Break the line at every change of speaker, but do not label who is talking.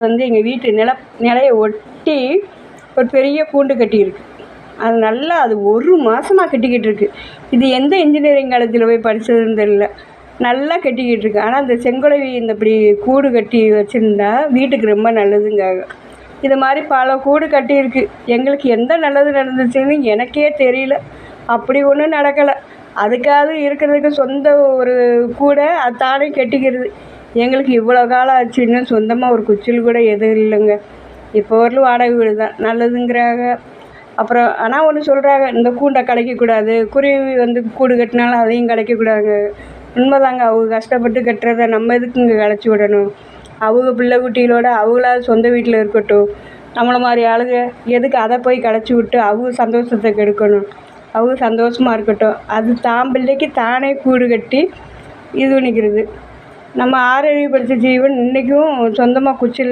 எங்கள் வீட்டு நிலைய ஒட்டி ஒரு பெரிய கூண்டு கட்டியிருக்கு. அது நல்லா அது 1 மாதமா கட்டிக்கிட்டு இருக்கு. இது எந்த இன்ஜினியரிங் காலேஜில் போய் படிச்சதுன்னு தெரியல. நல்லா கட்டிக்கிட்டு இருக்கு. ஆனால் இந்த செங்குளவி இப்படி கூடு கட்டி வச்சுருந்தா வீட்டுக்கு ரொம்ப நல்லதுங்காங்க. இது மாதிரி பல கூடு கட்டியிருக்கு. எங்களுக்கு எந்த நல்லது நடந்துச்சுன்னு எனக்கே தெரியல. அப்படி ஒன்றும் நடக்கலை. அதுக்காவது இருக்கிறதுக்கு சொந்த ஒரு கூடை அது தானே கட்டிக்கிறது. எங்களுக்கு இவ்வளோ காலம் ஆச்சு, இன்னும் சொந்தமாக ஒரு குச்சில் கூட எதுவும் இல்லைங்க. இப்போ வரலும் வாடகை வீடு தான் நல்லதுங்கிறாங்க. அப்புறம் ஆனால் ஒன்று சொல்கிறாங்க, இந்த கூண்டை கலைக்கக்கூடாது, குருவி கூடு கட்டினாலும் அதையும் கலைக்கக்கூடாதுங்க. உண்மைதாங்க. அவங்க கஷ்டப்பட்டு கட்டுறத நம்ம எதுக்குங்க கலைச்சி விடணும்? அவங்க பிள்ளை குட்டிகளோட அவங்களாவது சொந்த வீட்டில் இருக்கட்டும். நம்மளை மாதிரி ஆளுங்க எதுக்கு அதை போய் கலைச்சி விட்டு அவங்க சந்தோஷத்தை கெடுக்கணும்? அவங்க சந்தோஷமாக இருக்கட்டும். அது தான் பிள்ளைக்கு தானே கூடு கட்டி இது பண்ணிக்கிறது. நம்ம 6 படித்த ஜீவன் இன்றைக்கும் சொந்தமாக குச்சில்